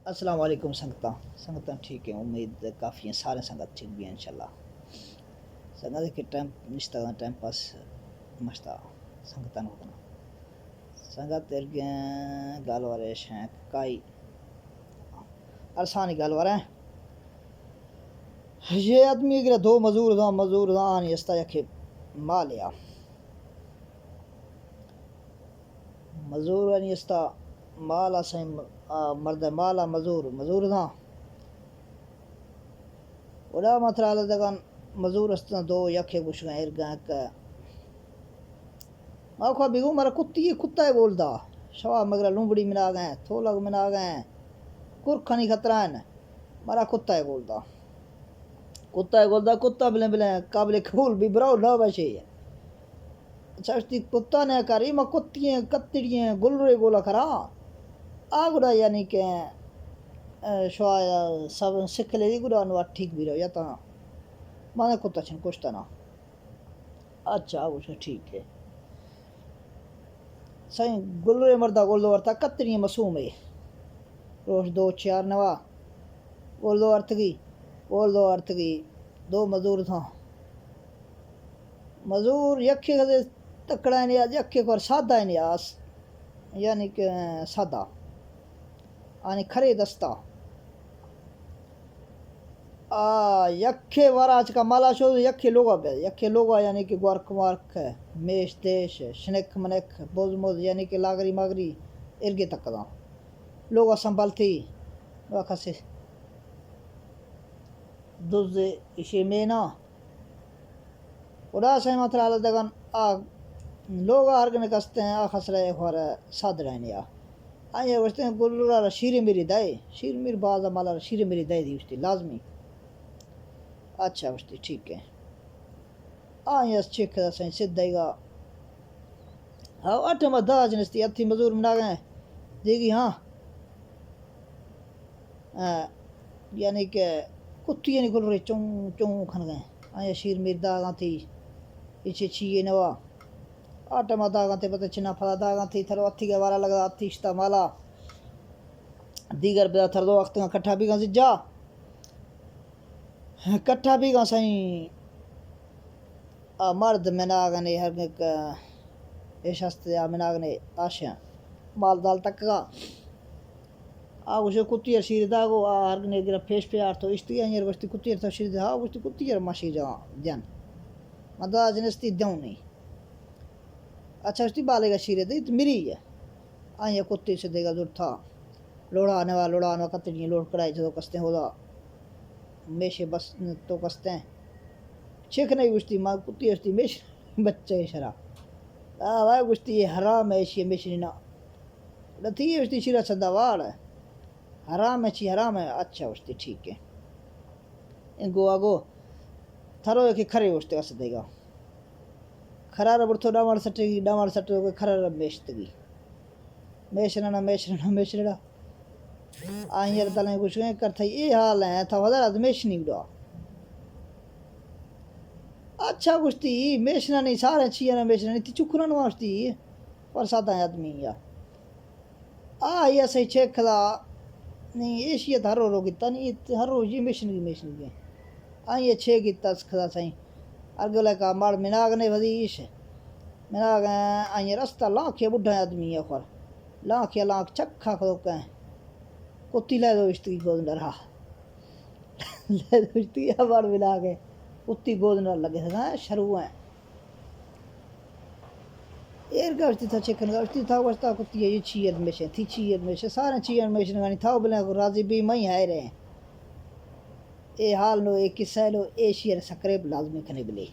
السلام علیکم سنگتاں ٹھیک ہے، امید کافی ہیں سارے سنگت ٹھیک بھی ہیں انشاءاللہ۔ سنگت کے ٹائم نشتہ ٹائم پاس مشتا سنگتاں ہونا سنگت ارگیں گل وارے ہیں کائی ارسانی گل وارے یہ آدمی اگر دو مزور دا آنی استا یکے مالیا مزور آنی استا مالا سائیں مرد مالا مزور دا ولا مطرح دگان مزور استا دو یکے بشگاں ارگاں کہ ماں کو بیگو مرا کتا ہے بولدا شوا مگرہ لنبڑی منا گئے تھولگ منا گئے کرکھنی خطرہ ہے مرا کتا ہے بولدا کتا بلیں قابل قبول بھی براؤ نہ بچے اچھا استی کتا نے کری ما کتیاں کتڑیاں گلرے گولا کرا آگڑا یعنی کہ شوایا سب سکھ لے دی گڑا نوات ٹھیک بھی رہو یا تا مانا کتا چھن کشتا نا اچھا وہ ٹھیک ہے سائیں گلرے مردہ گلدو ورتا کتڑیاں مسوم ہے روش دو چار نوا گلدو ورتگی دو مزور تھا مزور یکے گزے تکڑا ہے نیاز یکے کو سادہ ہے نیاز یعنی کہ سادہ آنی کھرے دستا یکے وراج کا مالا شو یکے لوگا یعنی کہ گوارک وارک میش دیش شنک منک بوز یعنی کہ لاغری ماغری ارگے تک دا لوگا سنبھل تھی واقع سے دوز اشی مینا اڑا سے مطلع دگن لوگا ہرگنے کستے ہیں خسرے خور ساد رہنے آئیے وشتے ہیں گلرہ شیر میری دائے شیر میر بازا مالا شیر میری دائے دی وشتی لازمی اچھا وشتی ٹھیک ہے آئیے اس چیک دا سائن سید دائے گا اٹھے مدہ جنستی اتھی مزور منا گئے دیگی ہاں یعنی کہ کتی یعنی گلرے چون کھن گئے آئیے شیر میر داغاں تھی اچھے چھیے نوا آٹا ما داغاں تے پتہ چنا پھلا داغاں تھی تھرو اتھی کے وارا لگا اتھی اشتا مالا دیگر بدا تھر دو وقت کا کٹھا بھی گاں زجا کٹھا بھی گاں سائیں مرد میں ناغنے ہر ایک ایشست یا میں ناغنے آشیاں مال دال تک گا آگو شو کتی ہے شیر داغو ہرگنے گرہ پیش پیار تو اشتی ہے وشتی کتی ہے تو شیر داغ وشتی کتی ہے ماشی جان دین مدہ جنستی دیوں نہیں اچھا وشتی بالے گا شیر دی تو میری ہے آئیے کتی سے دے گا ضرور تھا لوڑا نوا کتڑیاں لوڑ کڑائی جو کستے ہو دا میشے بس تو کستے ہیں چیک نہیں وشتی ماں کتی وشتی میش بچے شرا آوائی وشتی یہ حرام ہے ایشی میشنی نا لطھی ہے وشتی شیرہ صدا وار ہے حرام ہے چی حرام ہے اچھا وشتی ٹھیک ہے انگو آگو تھرو ایک کھرے وشتے واسے دے گا کھرا ربڑ تو ڈامار سٹے گی کھرا رب میشتگی میشننا آئیں دلیں کچھ گئے کرتا یہ حال ہے تھا وزارت میشنی گڑا اچھا گشتی میشنہ نہیں سارے چیئے نا میشنہ نہیں تی چکرہ نواشتی پر ساتھ آئیں آدمی یا یہ صحیح چیک کھلا نہیں ایشیت ہر رو گیتا نہیں ہر رو یہ میشنگی ہے آئیں چھے گیتا کھلا سائیں ارگلے کا مار مناغ نے وزیش مناغ آئیں رستہ لاکھے بڑھا ہے آدمی یا خور لاکھ چکھا کھلو کہیں کتی لے دو اشتگی گود نہ رہا لے دو اشتگی ہمار ملا گئے کتی گود نہ لگے تھا شروع ہیں ایر کا اشتی تھا چکن کا اشتی تھا وشتا کتی یہ چھی ادمیشن تھی چھی ادمیشن سارے چھی ادمیشن گانی تھا بلیں راضی بھی مئی ہے رہے اے حال نو اے قصہ لو اے شیر سکریب لازمی کھنے بلے